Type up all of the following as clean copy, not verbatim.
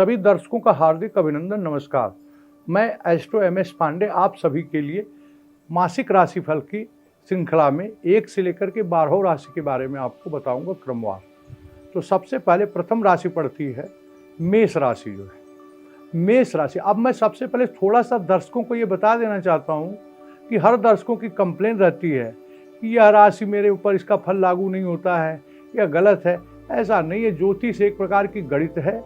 सभी दर्शकों का हार्दिक अभिनंदन, नमस्कार। मैं एस्ट्रो एमएस पांडे आप सभी के लिए मासिक राशिफल की श्रृंखला में 1 से लेकर के 12 राशि के बारे में आपको बताऊंगा क्रमवार। तो सबसे पहले प्रथम राशि पड़ती है मेष राशि। जो है मेष राशि, अब मैं सबसे पहले थोड़ा सा दर्शकों को ये बता देना चाहता हूँ कि हर दर्शकों की कंप्लेन रहती है कि यह राशि मेरे ऊपर इसका फल लागू नहीं होता है, यह गलत है। ऐसा नहीं है, ज्योतिष एक प्रकार की गणित है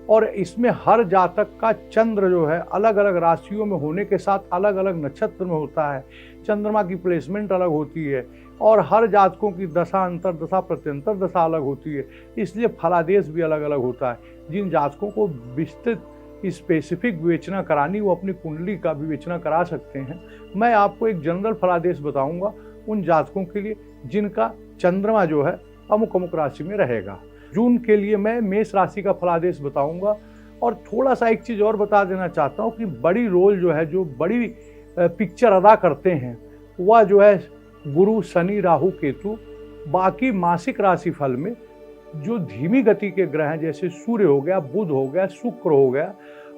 और इसमें हर जातक का चंद्र जो है अलग अलग राशियों में होने के साथ अलग अलग नक्षत्र में होता है। चंद्रमा की प्लेसमेंट अलग होती है और हर जातकों की दशा अंतर दशा प्रत्यंतर दशा अलग होती है, इसलिए फलादेश भी अलग अलग होता है। जिन जातकों को विस्तृत स्पेसिफिक विवेचना करानी, वो अपनी कुंडली का विवेचना करा सकते हैं। मैं आपको एक जनरल फलादेश बताऊंगा उन जातकों के लिए जिनका चंद्रमा जो है अमुक अमुक राशि में रहेगा। जून के लिए मैं मेष राशि का फलादेश बताऊंगा। और थोड़ा सा एक चीज़ और बता देना चाहता हूँ कि बड़ी रोल जो है, जो बड़ी पिक्चर अदा करते हैं, वह जो है गुरु, शनि, राहु, केतु। बाकी मासिक राशिफल में जो धीमी गति के ग्रह हैं, जैसे सूर्य हो गया, बुध हो गया, शुक्र हो गया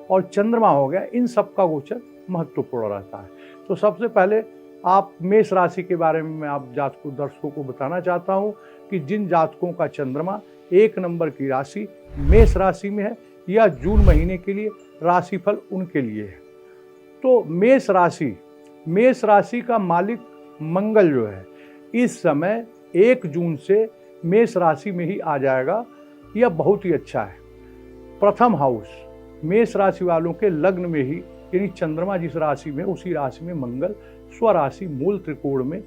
और चंद्रमा हो गया, इन सब का गोचर महत्वपूर्ण रहता है। तो सबसे पहले आप मेष राशि के बारे में मैं आप जातकों दर्शकों को बताना चाहता हूँ कि जिन जातकों का चंद्रमा 1 नंबर की राशि मेष राशि में है, या जून महीने के लिए राशिफल उनके लिए है। तो मेष राशि का मालिक मंगल जो है इस समय 1 जून से मेष राशि में ही आ जाएगा। यह बहुत ही अच्छा है। प्रथम हाउस मेष राशि वालों के लग्न में ही, यानी चंद्रमा जिस राशि में, उसी राशि में मंगल स्वराशि मूल त्रिकोण में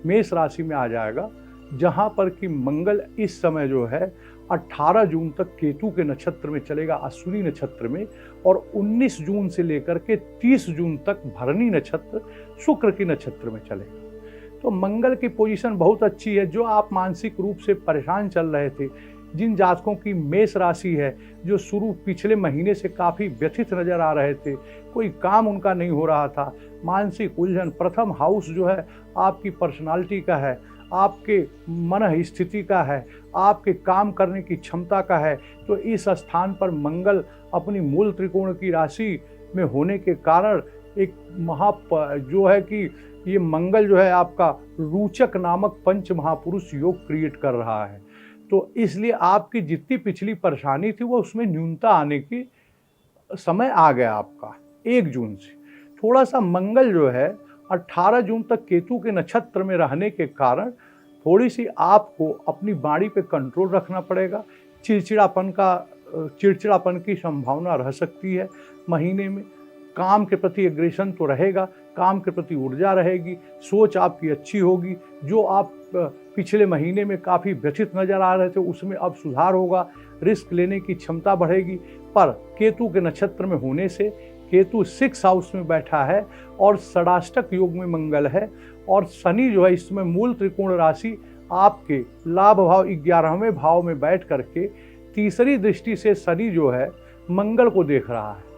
मेष राशि में आ जाएगा, जहां पर कि मंगल इस समय जो है 18 जून तक केतु के नक्षत्र में चलेगा, अश्विनी नक्षत्र में, और 19 जून से लेकर के 30 जून तक भरणी नक्षत्र शुक्र की नक्षत्र में चलेगा। तो मंगल की पोजीशन बहुत अच्छी है। जो आप मानसिक रूप से परेशान चल रहे थे, जिन जातकों की मेष राशि है, जो शुरू पिछले महीने से काफ़ी व्यथित नजर आ रहे थे, कोई काम उनका नहीं हो रहा था, मानसिक उलझन, प्रथम हाउस जो है आपकी पर्सनालिटी का है, आपके मन स्थिति का है, आपके काम करने की क्षमता का है। तो इस स्थान पर मंगल अपनी मूल त्रिकोण की राशि में होने के कारण एक जो है कि ये मंगल जो है आपका रोचक नामक पंच महापुरुष योग क्रिएट कर रहा है। तो इसलिए आपकी जितनी पिछली परेशानी थी वो उसमें न्यूनता आने की समय आ गया आपका 1 जून से। थोड़ा सा मंगल जो है 18 जून तक केतु के नक्षत्र में रहने के कारण थोड़ी सी आपको अपनी वाणी पे कंट्रोल रखना पड़ेगा। चिड़चिड़ापन की संभावना रह सकती है महीने में। काम के प्रति एग्रेशन तो रहेगा, काम के प्रति ऊर्जा रहेगी, सोच आपकी अच्छी होगी। जो आप पिछले महीने में काफ़ी व्यथित नजर आ रहे थे उसमें अब सुधार होगा, रिस्क लेने की क्षमता बढ़ेगी। पर केतु के नक्षत्र में होने से, केतु 6 हाउस में बैठा है और षडाष्टक योग में मंगल है, और शनि जो है इसमें मूल त्रिकोण राशि आपके लाभ भाव 11वें भाव में बैठ करके तीसरी दृष्टि से शनि जो है मंगल को देख रहा है।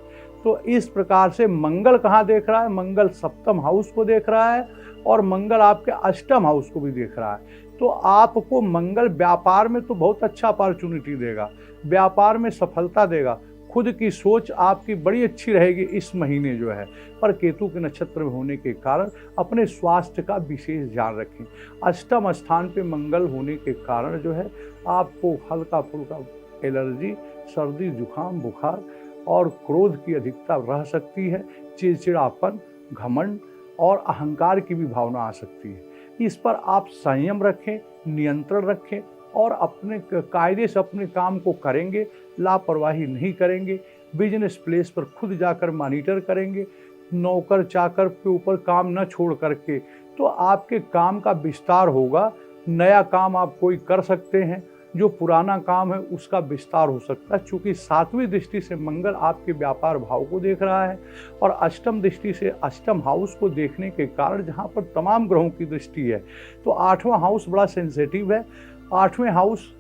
तो इस प्रकार से मंगल कहाँ देख रहा है? मंगल 7th हाउस को देख रहा है और मंगल आपके 8th हाउस को भी देख रहा है। तो आपको मंगल व्यापार में तो बहुत अच्छा अपॉर्चुनिटी देगा, व्यापार में सफलता देगा, खुद की सोच आपकी बड़ी अच्छी रहेगी इस महीने जो है। पर केतु के नक्षत्र में होने के कारण अपने स्वास्थ्य का विशेष ध्यान रखें। 8th स्थान पे मंगल होने के कारण जो है आपको हल्का फुल्का एलर्जी, सर्दी, जुकाम, बुखार और क्रोध की अधिकता रह सकती है। चिड़चिड़ापन, घमंड और अहंकार की भी भावना आ सकती है। इस पर आप संयम रखें, नियंत्रण रखें और अपने कायदे से अपने काम को करेंगे, लापरवाही नहीं करेंगे। बिजनेस प्लेस पर खुद जाकर मॉनिटर करेंगे, नौकर चाकर के ऊपर काम न छोड़ करके, तो आपके काम का विस्तार होगा। नया काम आप कोई कर सकते हैं, जो पुराना काम है उसका विस्तार हो सकता है। चूँकि 7वीं दृष्टि से मंगल आपके व्यापार भाव को देख रहा है और 8th दृष्टि से 8th हाउस को देखने के कारण, जहाँ पर तमाम ग्रहों की दृष्टि है, तो 8वां हाउस बड़ा सेंसिटिव है। 8वें हाउस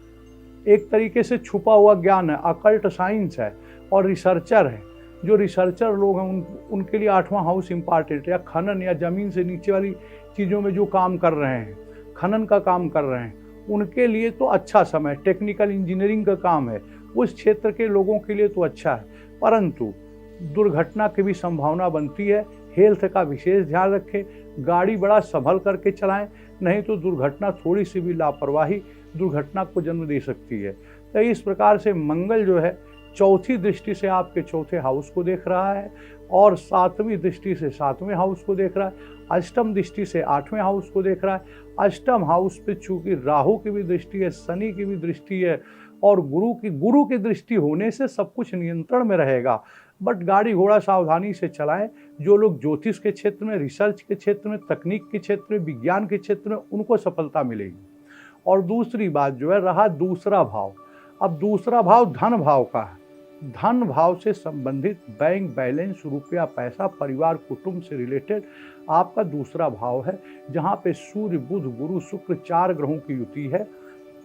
एक तरीके से छुपा हुआ ज्ञान है, अकल्ट साइंस है और रिसर्चर है। जो रिसर्चर लोग हैं उनके लिए 8वां हाउस इम्पॉर्टेंट है। या खनन या ज़मीन से नीचे वाली चीज़ों में जो काम कर रहे हैं, खनन का काम कर रहे हैं, उनके लिए तो अच्छा समय, टेक्निकल इंजीनियरिंग का काम है, उस क्षेत्र के लोगों के लिए तो अच्छा है। परंतु दुर्घटना की भी संभावना बनती है। हेल्थ का विशेष ध्यान रखें, गाड़ी बड़ा संभल करके चलाएं, नहीं तो दुर्घटना, थोड़ी सी भी लापरवाही दुर्घटना को जन्म दे सकती है। तो इस प्रकार से मंगल जो है चौथी दृष्टि से आपके चौथे हाउस को देख रहा है और सातवीं दृष्टि से सातवें हाउस को देख रहा है, अष्टम दृष्टि से आठवें हाउस को देख रहा है। अष्टम हाउस पे चूंकि राहु की भी दृष्टि है, शनि की भी दृष्टि है और गुरु की दृष्टि होने से सब कुछ नियंत्रण में रहेगा। बट गाड़ी घोड़ा सावधानी से चलाएं। जो लोग ज्योतिष के क्षेत्र में, रिसर्च के क्षेत्र में, तकनीक के क्षेत्र में, विज्ञान के क्षेत्र में, उनको सफलता मिलेगी। और दूसरी बात जो है रहा दूसरा भाव। अब दूसरा भाव धन भाव का है। धन भाव से संबंधित बैंक बैलेंस, रुपया पैसा, परिवार कुटुंब से रिलेटेड आपका दूसरा भाव है, जहाँ पे सूर्य बुध गुरु शुक्र 4 ग्रहों की युति है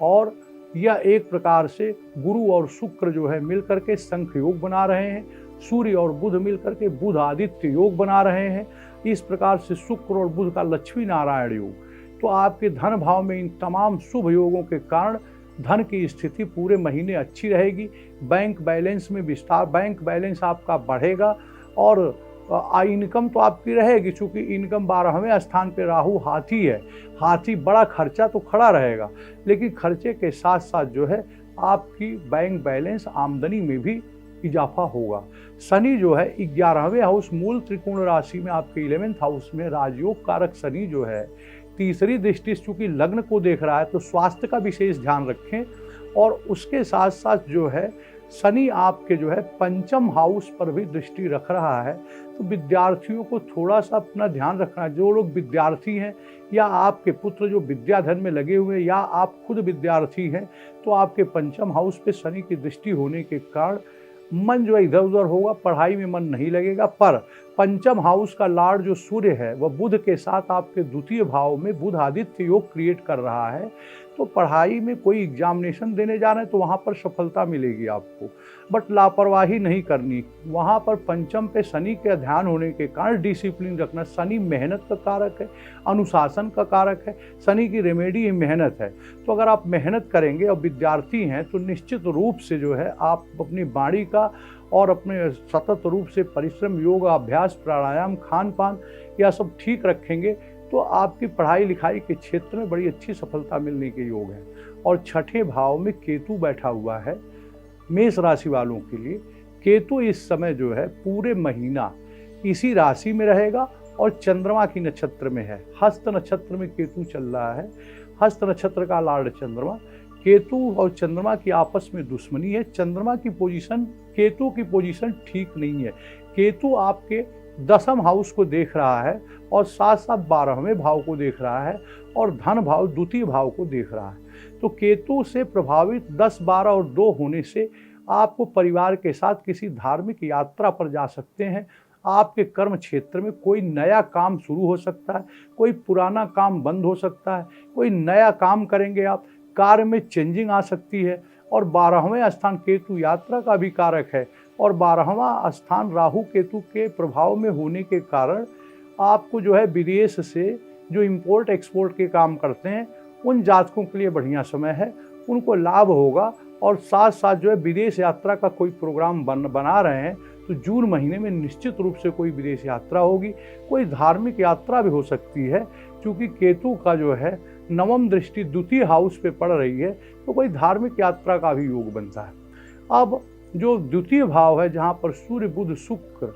और यह एक प्रकार से गुरु और शुक्र जो है मिलकर के संख योग बना रहे हैं। सूर्य और बुध मिलकर के बुध आदित्य योग बना रहे हैं। इस प्रकार से शुक्र और बुध का लक्ष्मी नारायण योग। तो आपके धन भाव में इन तमाम शुभ योगों के कारण धन की स्थिति पूरे महीने अच्छी रहेगी। बैंक बैलेंस में विस्तार, बैंक बैलेंस आपका बढ़ेगा और इनकम तो आपकी रहेगी, चूँकि इनकम 12वें स्थान पे राहु हाथी है। हाथी बड़ा खर्चा तो खड़ा रहेगा, लेकिन खर्चे के साथ साथ जो है आपकी बैंक बैलेंस आमदनी में भी इजाफा होगा। शनि जो है 11वें हाउस मूल त्रिकोण राशि में आपके 11वें हाउस में राजयोग कारक शनि जो है तीसरी दृष्टि चूंकि लग्न को देख रहा है, तो स्वास्थ्य का विशेष ध्यान रखें। और उसके साथ साथ जो है शनि आपके जो है पंचम हाउस पर भी दृष्टि रख रहा है। तो विद्यार्थियों को थोड़ा सा अपना ध्यान रखना है। जो लोग विद्यार्थी हैं या आपके पुत्र जो विद्याधन में लगे हुए हैं या आप खुद विद्यार्थी हैं, तो आपके पंचम हाउस पे शनि की दृष्टि होने के कारण मन जो है इधर उधर होगा, पढ़ाई में मन नहीं लगेगा। पर पंचम हाउस का लॉर्ड जो सूर्य है वह बुध के साथ आपके द्वितीय भाव में बुध आदित्य योग क्रिएट कर रहा है। तो पढ़ाई में कोई एग्जामिनेशन देने जा रहे हैं तो वहाँ पर सफलता मिलेगी आपको, बट लापरवाही नहीं करनी। वहाँ पर पंचम पे शनि के ध्यान होने के कारण डिसिप्लिन रखना। शनि मेहनत का कारक है, अनुशासन का कारक है। शनि की रेमेडी ही मेहनत है। तो अगर आप मेहनत करेंगे और विद्यार्थी हैं तो निश्चित रूप से जो है आप अपनी बाणी का और अपने सतत रूप से परिश्रम, योग अभ्यास, प्राणायाम, खान पान यह सब ठीक रखेंगे तो आपकी पढ़ाई लिखाई के क्षेत्र में बड़ी अच्छी सफलता मिलने के योग हैं। और छठे भाव में केतु बैठा हुआ है मेष राशि वालों के लिए। केतु इस समय जो है पूरे महीना इसी राशि में रहेगा और चंद्रमा की नक्षत्र में है। हस्त नक्षत्र में केतु चल रहा है। हस्त नक्षत्र का लॉर्ड चंद्रमा। केतु और चंद्रमा की आपस में दुश्मनी है। चंद्रमा की पोजीशन, केतु की पोजीशन ठीक नहीं है। केतु आपके 10वें हाउस को देख रहा है और साथ साथ 12वें भाव को देख रहा है और धन भाव द्वितीय भाव को देख रहा है। तो केतु से प्रभावित 10, 12 और 2 होने से आपको परिवार के साथ किसी धार्मिक यात्रा पर जा सकते हैं। आपके कर्म क्षेत्र में कोई नया काम शुरू हो सकता है, कोई पुराना काम बंद हो सकता है, कोई नया काम करेंगे आप, कार्य में चेंजिंग आ सकती है। और 12वें स्थान केतु यात्रा का भी कारक है और 12वां स्थान राहु केतु के प्रभाव में होने के कारण आपको जो है विदेश से जो इंपोर्ट एक्सपोर्ट के काम करते हैं उन जातकों के लिए बढ़िया समय है, उनको लाभ होगा। और साथ साथ जो है विदेश यात्रा का कोई प्रोग्राम बना रहे हैं तो जून महीने में निश्चित रूप से कोई विदेश यात्रा होगी। कोई धार्मिक यात्रा भी हो सकती है, क्योंकि केतु का जो है 9वीं दृष्टि द्वितीय हाउस पे पड़ रही है, तो कोई धार्मिक यात्रा का भी योग बनता है। अब जो द्वितीय भाव है जहाँ पर सूर्य बुध शुक्र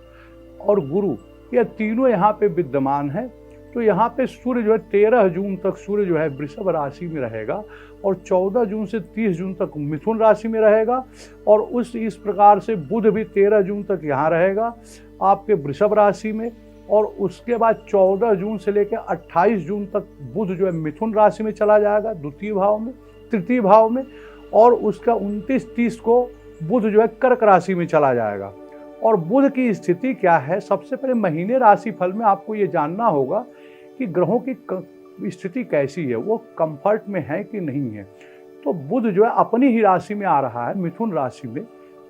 और गुरु यह तीनों यहाँ पे विद्यमान है, तो यहाँ पे सूर्य जो है 13 जून तक सूर्य जो है वृषभ राशि में रहेगा और 14 जून से 30 जून तक मिथुन राशि में रहेगा। और इस प्रकार से बुध भी 13 जून तक यहाँ रहेगा आपके वृषभ राशि में। और उसके बाद 14 जून से लेकर 28 जून तक बुध जो है मिथुन राशि में चला जाएगा द्वितीय भाव में, तृतीय भाव में। और उसका 29-30 को बुध जो है कर्क राशि में चला जाएगा। और बुध की स्थिति क्या है, सबसे पहले महीने राशि फल में आपको ये जानना होगा कि ग्रहों की स्थिति कैसी है, वो कंफर्ट में है कि नहीं है। तो बुध जो है अपनी ही राशि में आ रहा है, मिथुन राशि में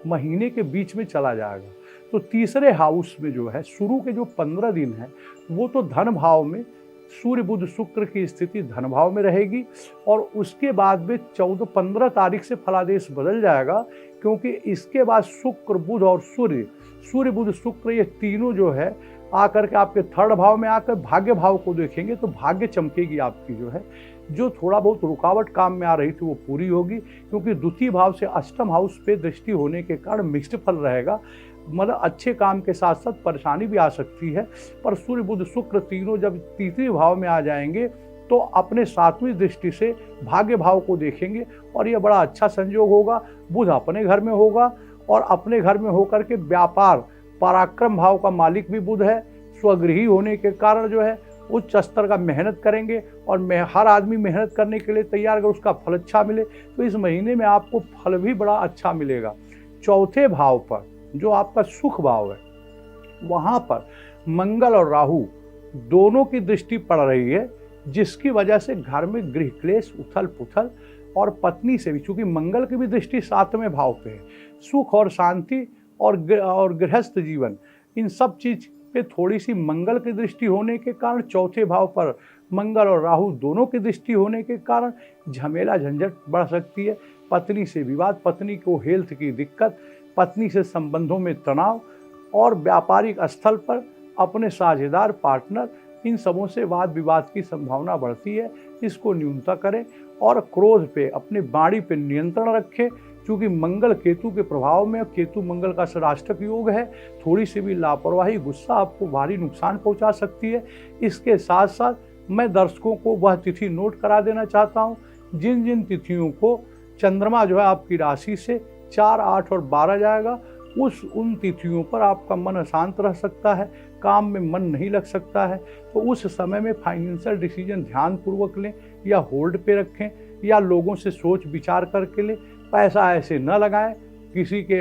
महीने के बीच में चला जाएगा। तो तीसरे हाउस में जो है शुरू के जो 15 दिन है वो तो धन भाव में सूर्य बुध शुक्र की स्थिति धन भाव में रहेगी और उसके बाद में 14-15 तारीख से फलादेश बदल जाएगा, क्योंकि इसके बाद शुक्र बुध और सूर्य बुध शुक्र ये तीनों जो है आकर के आपके थर्ड भाव में आकर भाग्य भाव को देखेंगे तो भाग्य चमकेगी आपकी। जो थोड़ा बहुत रुकावट काम में आ रही थी वो पूरी होगी, क्योंकि द्वितीय भाव से अष्टम हाउस पे दृष्टि होने के कारण मिक्स्ड फल रहेगा। मतलब अच्छे काम के साथ साथ परेशानी भी आ सकती है, पर सूर्य बुध शुक्र तीनों जब तीसरे भाव में आ जाएंगे तो अपने सातवीं दृष्टि से भाग्य भाव को देखेंगे और यह बड़ा अच्छा संयोग होगा। बुध अपने घर में होगा और अपने घर में होकर के व्यापार पराक्रम भाव का मालिक भी बुध है। स्वगृही होने के कारण जो है उच्च स्तर का मेहनत करेंगे और हर आदमी मेहनत करने के लिए तैयार, अगर उसका फल अच्छा मिले तो इस महीने में आपको फल भी बड़ा अच्छा मिलेगा। चौथे भाव पर जो आपका सुख भाव है वहाँ पर मंगल और राहु दोनों की दृष्टि पड़ रही है, जिसकी वजह से घर में गृह क्लेश, उथल पुथल और पत्नी से भी, चूंकि मंगल की भी दृष्टि 7वें भाव पे है, सुख और शांति और गृहस्थ जीवन, इन सब चीज पे थोड़ी सी मंगल की दृष्टि होने के कारण, चौथे भाव पर मंगल और राहु दोनों की दृष्टि होने के कारण झमेला झंझट बढ़ सकती है। पत्नी से विवाद, पत्नी को हेल्थ की दिक्कत, पत्नी से संबंधों में तनाव और व्यापारिक स्थल पर अपने साझेदार पार्टनर, इन सबों से वाद विवाद की संभावना बढ़ती है। इसको न्यूनता करें और क्रोध पे, अपनी वाणी पे नियंत्रण रखें, क्योंकि मंगल केतु के प्रभाव में, केतु मंगल का षडाष्टक योग है, थोड़ी सी भी लापरवाही, गुस्सा आपको भारी नुकसान पहुंचा सकती है। इसके साथ साथ मैं दर्शकों को वह तिथि नोट करा देना चाहता हूं, जिन जिन तिथियों को चंद्रमा जो है आपकी राशि से 4, 8 और 12 जाएगा, उन तिथियों पर आपका मन अशांत रह सकता है, काम में मन नहीं लग सकता है। तो उस समय में फाइनेंशियल डिसीजन ध्यानपूर्वक लें या होल्ड पे रखें या लोगों से सोच विचार करके लें। पैसा ऐसे न लगाएं, किसी के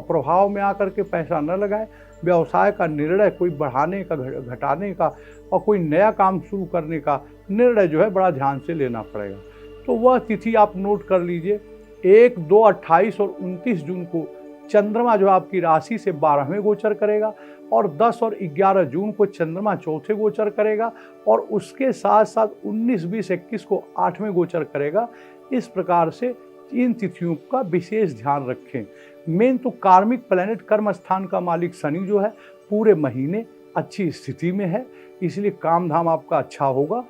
प्रभाव में आकर के पैसा न लगाएं। व्यवसाय का निर्णय कोई बढ़ाने का, घटाने का और कोई नया काम शुरू करने का निर्णय जो है बड़ा ध्यान से लेना पड़ेगा। तो वह तिथि आप नोट कर लीजिए। 1, 2, 28 और 29 जून को चंद्रमा जो आपकी राशि से 12वें गोचर करेगा और 10 और 11 जून को चंद्रमा चौथे गोचर करेगा और उसके साथ साथ 19, 20, 21 को 8वें गोचर करेगा। इस प्रकार से इन तिथियों का विशेष ध्यान रखें। मेन तो कार्मिक प्लैनेट, कर्म स्थान का मालिक शनि जो है पूरे महीने अच्छी स्थिति में है, इसलिए काम धाम आपका अच्छा होगा,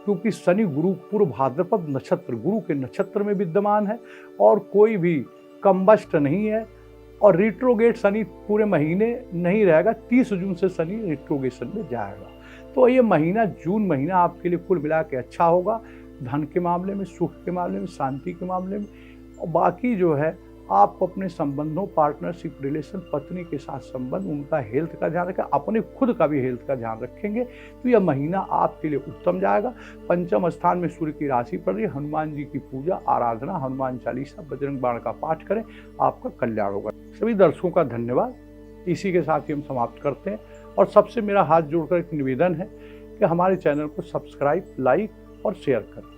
क्योंकि शनि गुरु पूर्व भाद्रपद नक्षत्र, गुरु के नक्षत्र में विद्यमान है और कोई भी कंबस्ट नहीं है और रिट्रोगेट शनि पूरे महीने नहीं रहेगा। 30 जून से शनि रिट्रोगेशन में जाएगा। तो ये महीना, जून महीना आपके लिए कुल मिला के अच्छा होगा, धन के मामले में, सुख के मामले में, शांति के मामले में। और बाकी जो है आप अपने संबंधों, पार्टनरशिप रिलेशन, पत्नी के साथ संबंध, उनका हेल्थ का ध्यान रखें, अपने खुद का भी हेल्थ का ध्यान रखेंगे तो यह महीना आपके लिए उत्तम जाएगा। पंचम स्थान में सूर्य की राशि पड़ रही है, हनुमान जी की पूजा, आराधना, हनुमान चालीसा, बजरंग बाण का पाठ करें, आपका कल्याण होगा। सभी दर्शकों का धन्यवाद। इसी के साथ ही हम समाप्त करते हैं और सबसे मेरा हाथ जोड़कर एक निवेदन है कि हमारे चैनल को सब्सक्राइब, लाइक और शेयर करें।